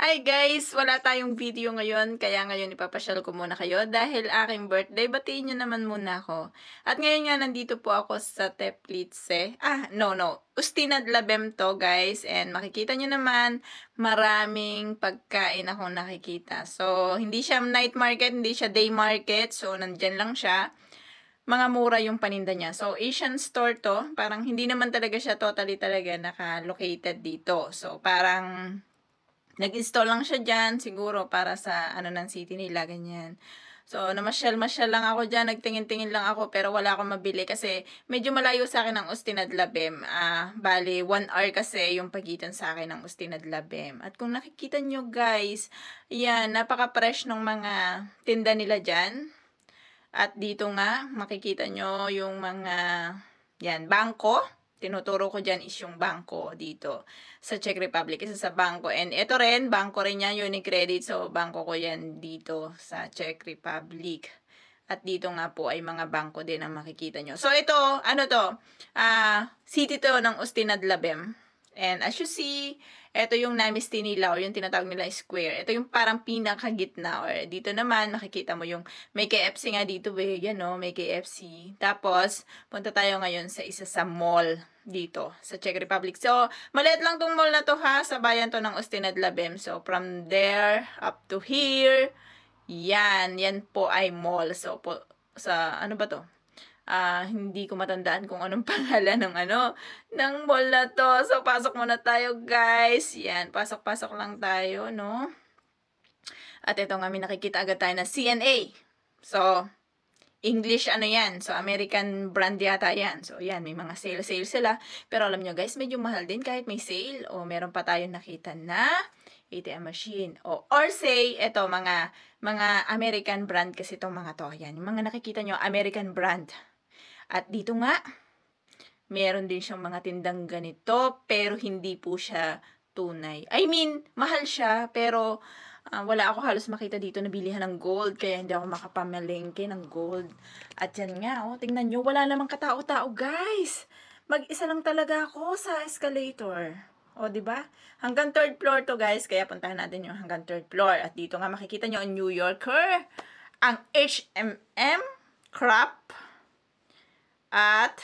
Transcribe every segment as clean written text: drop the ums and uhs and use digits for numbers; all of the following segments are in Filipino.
Hi guys! Wala tayong video ngayon, kaya ngayon ipapasyal ko muna kayo dahil aking birthday. Batiin nyo naman muna ako. At ngayon nga nandito po ako sa Teplice. Ustinad Labem to guys. And makikita nyo naman, maraming pagkain akong nakikita. So, hindi siya night market, hindi siya day market. So, nandyan lang siya. Mga mura yung paninda niya. So, Asian store to. Parang hindi naman talaga siya totally talaga naka-located dito. So, parang nag-install lang siya dyan, siguro para sa ng city nila, ganyan. So, namasyal-masyal lang ako dyan, nagtingin-tingin lang ako, pero wala akong mabili kasi medyo malayo sa akin ang Ustinad Labem. Bali, 1 hour kasi yung pagitan sa akin ng Ustinad Labem. At kung nakikita nyo guys, yan, napaka-fresh ng mga tinda nila dyan. At dito nga, makikita nyo yung mga, yan, bangko. Tinuturo ko dyan is yung bangko dito sa Czech Republic. Isa sa bangko. And ito rin, bangko rin yan, Unicredit. So, bangko ko yan dito sa Czech Republic. At dito nga po ay mga bangko din ang makikita nyo. So, ito, ano to? City to ng Ustinad Labem. And as you see, ito yung Namisti nila or yung tinatawag nila square. Ito yung parang pinakagitna. Or dito naman, makikita mo yung may KFC nga dito. Yan o, may KFC. Tapos, punta tayo ngayon sa isa sa mall dito sa Czech Republic. So, maliit lang tong mall na to ha. Sa bayan to ng Ustinad Labem. So, from there up to here, yan po ay mall. So, sa ano ba to? Hindi ko matandaan kung anong pangalan ng mall na to. So, pasok muna tayo, guys. Yan, pasok-pasok lang tayo, no? At ito nga, may nakikita agad tayo na CNA. So, English yan. So, American brand yata yan. So, yan, may mga sale sila. Pero alam nyo, guys, medyo mahal din kahit may sale. O, meron pa tayong nakita na ATM machine. Or say, ito, mga American brand kasi itong mga to. Yan, yung mga nakikita nyo, American brand. At dito nga, meron din siyang mga tindang ganito, pero hindi po siya tunay. I mean, mahal siya, pero wala ako halos makita dito na bilihan ng gold, kaya hindi ako makapamalengke ng gold. At yan nga, tingnan nyo, wala namang katao-tao, guys. Mag-isa lang talaga ako sa escalator. Diba? Hanggang 3rd floor to, guys, kaya puntahan natin yung hanggang 3rd floor. At dito nga makikita nyo ang New Yorker, ang H&M, Crop. At,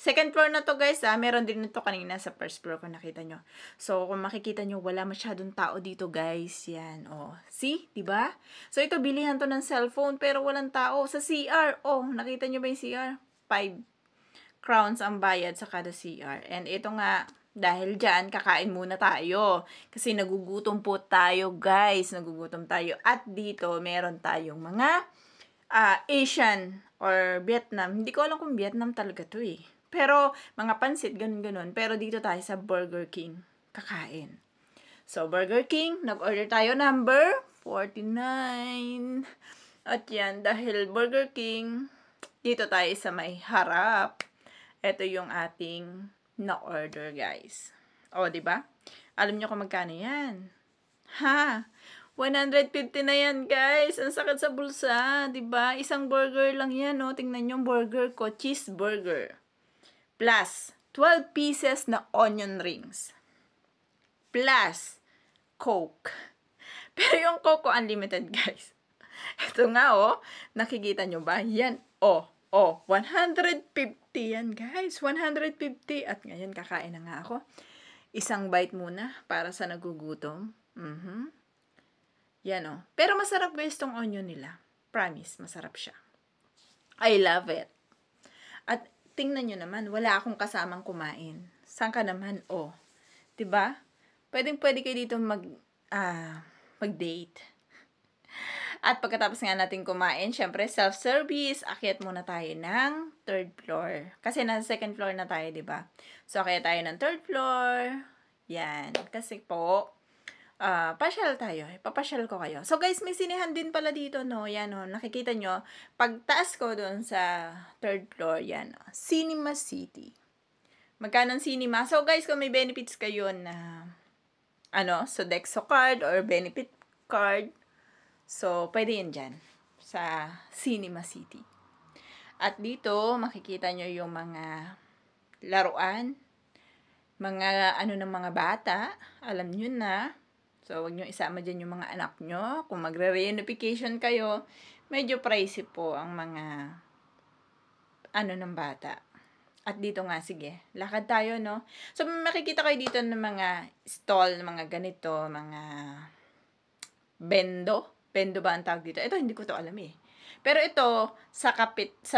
2nd floor na to guys, meron din nito kanina sa 1st floor kung nakita nyo. So, kung makikita nyo, wala masyadong tao dito guys. Yan, see? Diba? So, ito, bilihan to ng cellphone, pero walang tao. Sa CR, nakita nyo ba yung CR? 5 crowns ang bayad sa kada CR. And ito nga, dahil dyan, kakain muna tayo. Kasi nagugutom po tayo guys. Nagugutom tayo. At dito, meron tayong mga Asian or Vietnam. Hindi ko alam kung Vietnam talaga to eh. Pero, mga pansit, ganun-ganun. Pero dito tayo sa Burger King kakain. So, Burger King, nag-order tayo number 49. At yan, dahil Burger King, dito tayo sa may harap. Ito yung ating na-order, guys. Diba? Alam nyo kung magkano yan? 150 na yan, guys. Ang sakit sa bulsa, 'di ba? Isang burger lang yan, Tingnan niyo yung burger ko, cheeseburger. Plus 12 pieces na onion rings. Plus Coke. Pero yung Coke ko unlimited, guys. Ito nga, nakikita nyo ba? Yan, 150 yan, guys. 150. At ngayon, kakain na nga ako. Isang bite muna para sa nagugutom. Yan, Pero masarap guys tong onion nila. Promise, masarap siya. I love it. At tingnan nyo naman, wala akong kasamang kumain. Saan ka naman? Diba? Pwedeng-pwede kayo dito mag-date. At pagkatapos nga natin kumain, syempre self-service, akyat muna tayo ng 3rd floor. Kasi nasa 2nd floor na tayo, diba? So, akyat tayo ng 3rd floor. Yan. Kasi po, pasyal tayo. Papasyal ko kayo. So, guys, may sinihan din pala dito, Yan, nakikita nyo. Pagtaas ko doon sa 3rd floor, yan, Cinema City. Magkano ang cinema? So, guys, kung may benefits kayo na, Sodexo card or benefit card, so, pwede yan dyan sa Cinema City. At dito, makikita nyo yung mga laruan, mga ng mga bata. Alam nyo na. So, wag nyo isama dyan yung mga anak nyo. Kung magre-reunification kayo, medyo pricey po ang mga ng bata. At dito nga, sige, lakad tayo, no? So, makikita kayo dito ng mga stall, ng mga ganito, mga bendo. Bendo ba ang tawag dito? Ito, hindi ko to alam eh. Pero ito, sa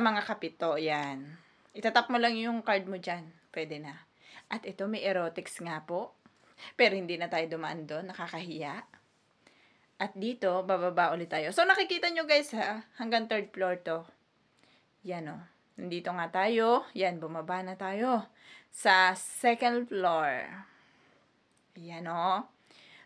mga kapito, yan. Itatap mo lang yung card mo dyan. Pwede na. At ito, may erotics nga po. Pero hindi na tayo dumaan doon. Nakakahiya. At dito, bababa ulit tayo. So, nakikita nyo guys ha, hanggang 3rd floor to. Yan o. Nandito nga tayo. Yan, bumaba na tayo. Sa 2nd floor. Yan o.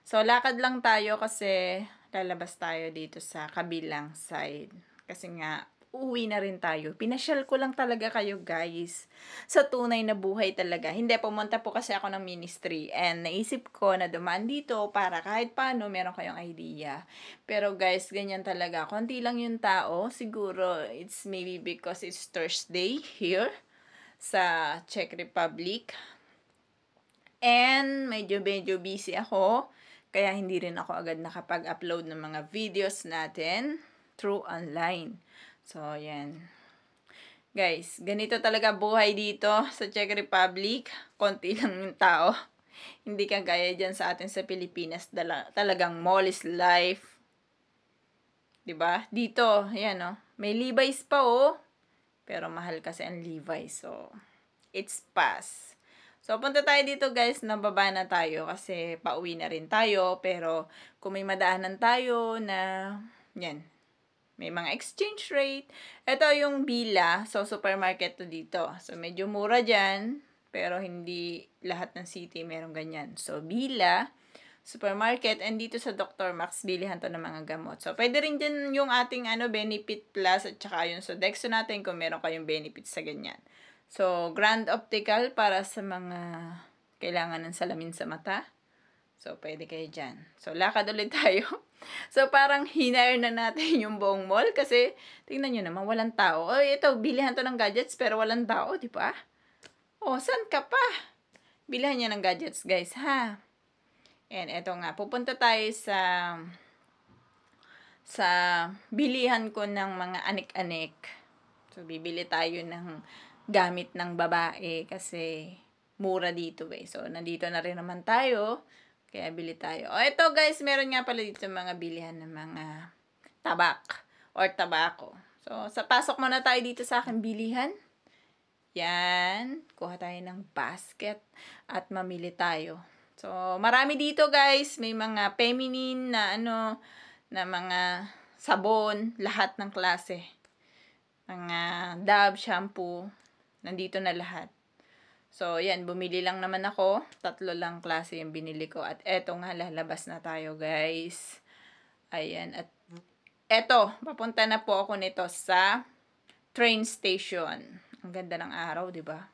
So, lakad lang tayo kasi lalabas tayo dito sa kabilang side. Kasi nga, uuwi na rin tayo. Pinasyal ko lang talaga kayo guys. Sa tunay na buhay talaga. Hindi, pumunta po kasi ako ng ministry. And naisip ko na dumaan dito para kahit paano meron kayong idea. Pero guys, ganyan talaga. Konti lang yung tao. Siguro, it's maybe because it's Thursday here sa Czech Republic. And medyo busy ako. Kaya hindi rin ako agad nakapag-upload ng mga videos natin through online. So, yan. Guys, ganito talaga buhay dito sa Czech Republic. Konti lang yung tao. Hindi kagaya dyan sa atin sa Pilipinas. Talagang mall is life. Diba? Dito, yan o. May Levi's pa o. Pero mahal kasi ang Levi's. So, it's pass. So, punta tayo dito guys. Nababa na tayo kasi pauwi na rin tayo. Pero, kung may madaanan tayo na, yan, may mga exchange rate. Ito yung Bila. So, supermarket to dito. So, medyo mura dyan. Pero, hindi lahat ng city meron ganyan. So, Bila, supermarket. And dito sa Dr. Max, bilihan to ng mga gamot. So, pwede rin dyan yung ating Benefit Plus at saka yung Sodexo natin kung meron kayong benefits sa ganyan. So, Grand Optical para sa mga kailangan ng salamin sa mata. So, pwede kayo dyan. So, lakad ulit tayo. So, parang hinire na natin yung buong mall kasi, tingnan nyo naman, walang tao. O, ito, bilihan to ng gadgets pero walang tao, di ba? O, saan ka pa? Bilihan niya ng gadgets, guys, ha? And, eto nga, pupunta tayo sa bilihan ko ng mga anik-anik. So, bibili tayo ng gamit ng babae kasi mura dito eh. So, nandito na rin naman tayo. Kaya bili tayo. O, ito guys, meron nga pala dito mga bilihan ng mga tabak or tabako. So, pasok muna tayo dito sa aking bilihan. Yan. Kuha tayo ng basket at mamili tayo. So, marami dito guys. May mga feminine na na mga sabon, lahat ng klase. Mga Dove, shampoo, nandito na lahat. So, yan, bumili lang naman ako. 3 lang klase yung binili ko. At eto nga, lalabas na tayo, guys. Ayan, at eto, papunta na po ako nito sa train station. Ang ganda ng araw, di ba?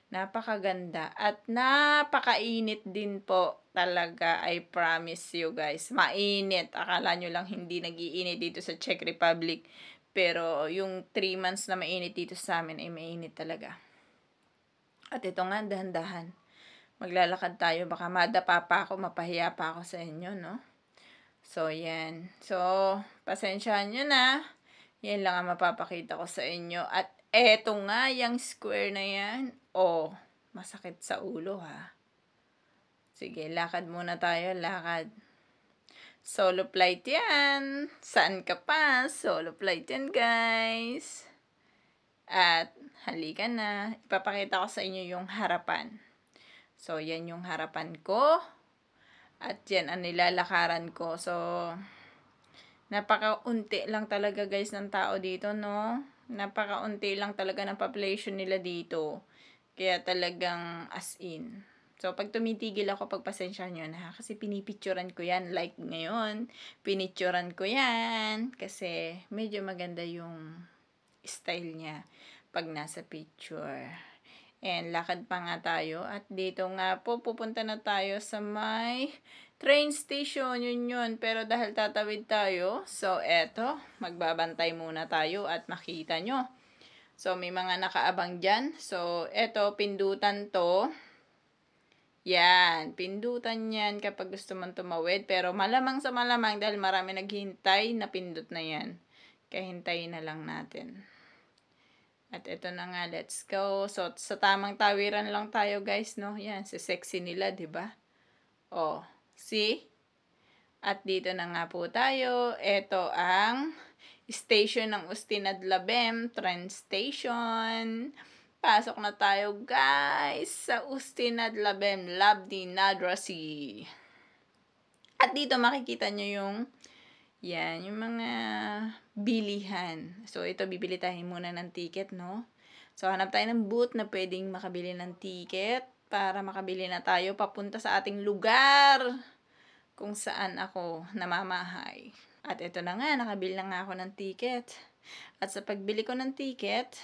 Napakaganda. At napakainit din po talaga. I promise you, guys. Mainit. Akala nyo lang hindi nag-iinit dito sa Czech Republic. Pero, yung 3 months na mainit dito sa amin ay mainit talaga. At ito nga, dahan-dahan. Maglalakad tayo. Baka madapa pa ako, mapahiya pa ako sa inyo, no? So, yan. So, pasensyahan nyo na. Yan lang ang mapapakita ko sa inyo. At eto nga, yung square na yan. Oh, masakit sa ulo, ha? Sige, lakad muna tayo. Lakad. Solo flight yan. Saan ka pa? Solo flight yan, guys. At halika na. Ipapakita ko sa inyo yung harapan. So, yan yung harapan ko. At yan ang nilalakaran ko. So, napakaunti lang talaga guys ng tao dito, no? Napakaunti lang talaga ng population nila dito. Kaya talagang as in. So, pag tumitigil ako, pagpasensya nyo na. Kasi pinipicturan ko yan. Like ngayon, pinicturan ko yan. Kasi medyo maganda yung style niya pag nasa picture. And lakad pa nga tayo. At dito nga po, pupunta na tayo sa may train station. Yun. Pero dahil tatawid tayo, so eto, magbabantay muna tayo at makita nyo. So, may mga nakaabang dyan. So, eto, pindutan to. Yan, pindutan yan kapag gusto mong tumawid. Pero malamang sa malamang dahil marami naghihintay, napindot na yan. Kaya hintayin na lang natin. At ito na nga, let's go. So, sa tamang tawiran lang tayo guys, no? Yan, si sexy nila, di ba? Oh, see? At dito na nga po tayo. Ito ang station ng Ustinadlabem train station. Pasok na tayo guys sa Ustinadlabem Labdi Nadrasi. At dito makikita nyo yung yan, yung mga bilihan. So, ito bibili tayo muna ng ticket, no? So, hanap tayo ng booth na pwedeng makabili ng ticket para makabili na tayo papunta sa ating lugar kung saan ako namamahay. At ito na nga, nakabili na nga ako ng ticket. At sa pagbili ko ng ticket,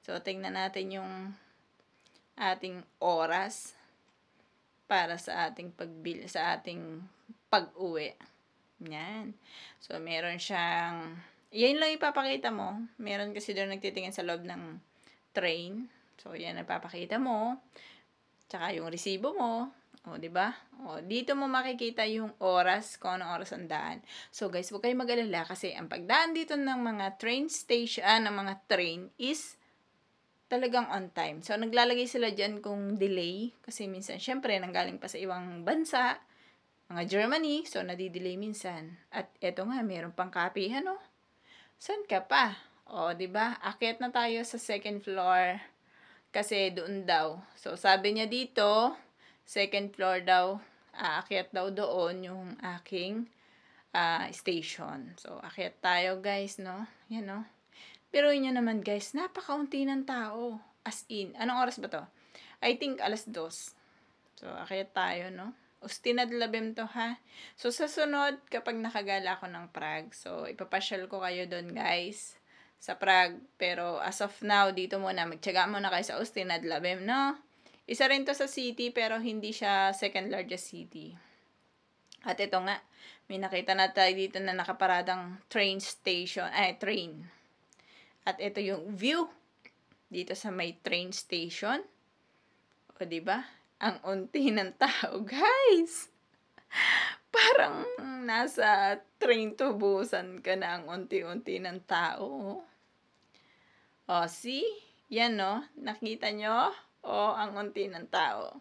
so tingnan natin yung ating oras para sa ating pagbili, sa ating pag-uwi. Yan. So, meron siyang, yan lang ipapakita mo. Meron kasi doon nagtitingin sa loob ng train. So, yan napapakita mo. Tsaka yung resibo mo. O, diba? O, dito mo makikita yung oras, kung anong oras ang daan. So, guys, huwag kayong mag-alala kasi ang pagdaan dito ng mga train station, ng mga train is talagang on time. So, naglalagay sila dyan kung delay. Kasi minsan, syempre, nanggaling pa sa ibang bansa, mga Germany, so nadidelay minsan. At eto nga, meron pang kapihan, no? Saan ka pa? O, diba? Akyat na tayo sa second floor. Kasi doon daw. So, sabi niya dito, second floor daw, aakyat daw doon yung aking station. So, akyat tayo, guys, no? Yan, no? Pero yun naman, guys, napakaunti ng tao. As in, anong oras ba to? I think 2:00. So, akyat tayo, no? Ustinadlabem to, ha? So, sa sunod, kapag nakagala ako ng Prague, so, ipapasyal ko kayo doon, guys, sa Prague. Pero, as of now, dito muna, magtyaga muna kayo sa Ustinadlabem, no? Isa rin to sa city, pero hindi siya second largest city. At ito nga, may nakita na tayo dito na nakaparadang train station, train. At ito yung view dito sa may train station. O, diba? Ang unti ng tao, guys. Parang nasa train tubusan ka na, ang unti-unti ng tao. O, see? Yan, no? Nakita nyo? O, ang unti ng tao.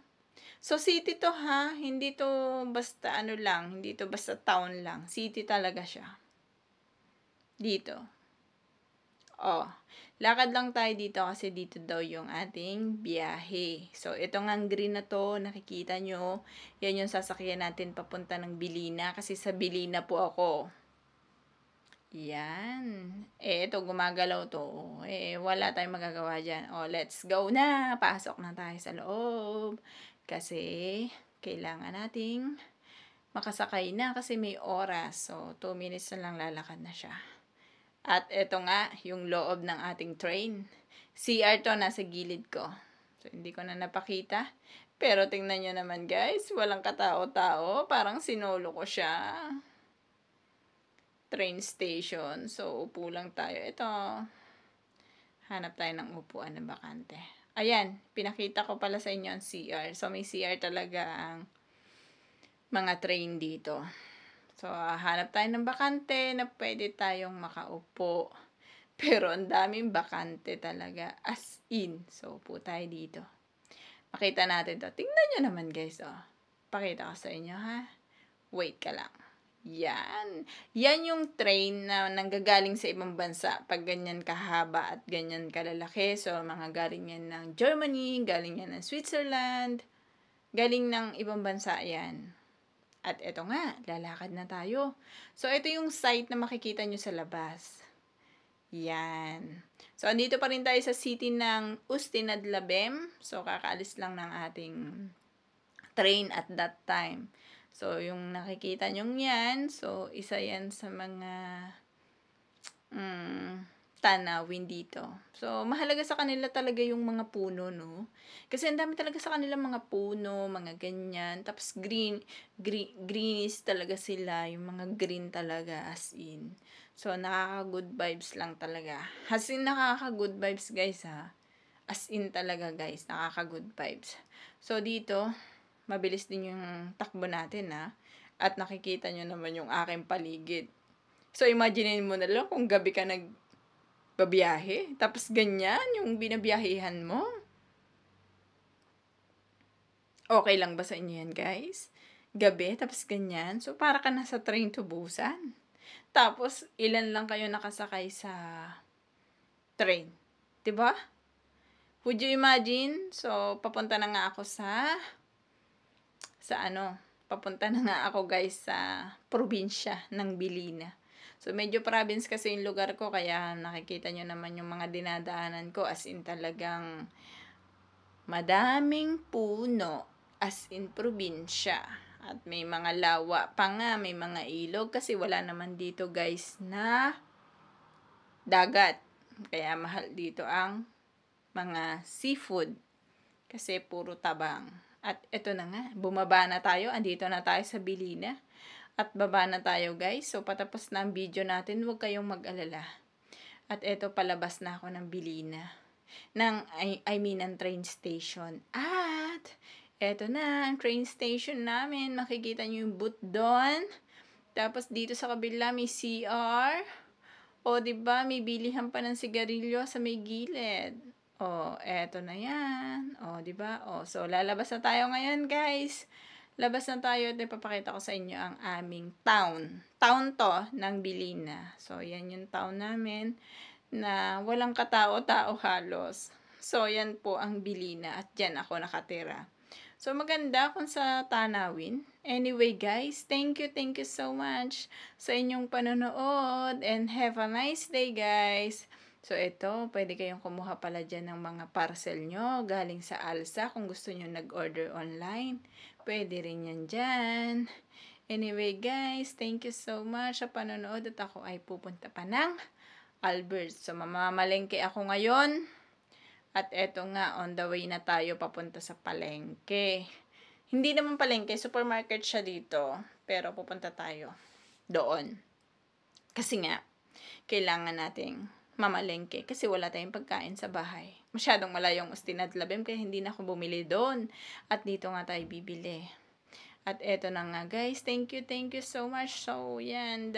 So, city to, ha? Hindi to basta ano lang. Hindi to basta town lang. City talaga siya. Dito. O, lakad lang tayo dito kasi dito daw yung ating biyahe. So, ito nga ang green na to, nakikita nyo. Yan yung sasakyan natin papunta ng Bilina kasi sa Bilina po ako. Yan. Ito, gumagalaw to. Wala tayong magagawa dyan. O, let's go na. Pasok na tayo sa loob. Kasi, kailangan nating makasakay na kasi may oras. So, 2 minutes na lang lalakad na siya. At ito nga, yung loob ng ating train. CR to, nasa gilid ko. So, hindi ko na napakita. Pero tingnan nyo naman guys, walang katao-tao. Parang sinolo ko siya. Train station. So, upo lang tayo. Ito, hanap tayo ng upuan na bakante. Ayan, pinakita ko pala sa inyo ang CR. So, may CR talaga ang mga train dito. So, hanap tayo ng bakante na pwede tayong makaupo. Pero, ang daming bakante talaga. As in. So, upo tayo dito. Pakita natin to. Tingnan nyo naman, guys. Oh. Pakita ko sa inyo, ha? Wait ka lang. Yan. Yan yung train na nanggagaling sa ibang bansa. Pag ganyan kahaba at ganyan kalalaki. So, mga galing yan ng Germany, galing yan ng Switzerland, galing ng ibang bansa yan. At eto nga, lalakad na tayo. So, ito yung site na makikita nyo sa labas. Yan. So, andito pa rin tayo sa city ng Ustinadlabem. So, kakaalis lang ng ating train at that time. So, yung nakikita nyo yan, so, isa yan sa mga tanawin dito. So, mahalaga sa kanila talaga yung mga puno, no? Kasi ang dami talaga sa kanila mga puno, mga ganyan. Tapos greenish talaga sila. Yung mga green talaga, as in. So, nakaka-good vibes lang talaga. As in, nakaka-good vibes, guys, ha? As in talaga, guys, nakaka-good vibes. So, dito, mabilis din yung takbo natin ha. At nakikita nyo naman yung aking paligid. So, imagine mo na lang kung gabi ka nagbabiyahe. Tapos ganyan yung binabiyahihan mo. Okay lang ba sa inyo yan, guys? Gabi, tapos ganyan. So, para ka nasa train to Busan. Tapos, ilan lang kayo nakasakay sa train. 'Di ba? Would you imagine? So, papunta na nga ako papunta na nga ako guys sa probinsya ng Bilina. So, medyo province kasi yung lugar ko, kaya nakikita nyo naman yung mga dinadaanan ko, as in talagang madaming puno, as in probinsya. At may mga lawa pa nga, may mga ilog, kasi wala naman dito guys na dagat. Kaya mahal dito ang mga seafood, kasi puro tabang. At eto na nga, bumaba na tayo, andito na tayo sa Bilina. At baba na tayo guys. So, patapos na ang video natin, huwag kayong mag-alala. At eto, palabas na ako ng Bilina. Ng train station. At eto na, ang train station namin. Makikita nyo yung booth doon. Tapos dito sa kabila may CR. O, diba, may bilihan pa ng sigarilyo sa may gilid. O, eto na yan. O, diba? O, so, lalabas na tayo ngayon, guys. Labas na tayo at ipapakita ko sa inyo ang aming town. Town to ng Bilina. So, yan yung town namin na walang katao-tao halos. So, yan po ang Bilina at dyan ako nakatira. So, maganda kung sa tanawin. Anyway, guys, thank you so much sa inyong panonood and have a nice day, guys. So, ito, pwede kayong kumuha pala dyan ng mga parcel nyo galing sa Alsa kung gusto nyo nag-order online. Pwede rin yan dyan. Anyway, guys, thank you so much sa panonood at ako ay pupunta pa ng Albert. So, mamamalengke ako ngayon. At eto nga, on the way na tayo papunta sa palengke. Hindi naman palengke, supermarket siya dito. Pero pupunta tayo doon. Kasi nga, kailangan nating mamalengke kasi wala tayong pagkain sa bahay. Masyadong malayong Ustin at Labem kaya hindi na ako bumili doon. At dito nga tayo bibili. At eto na nga guys, thank you so much. So yan,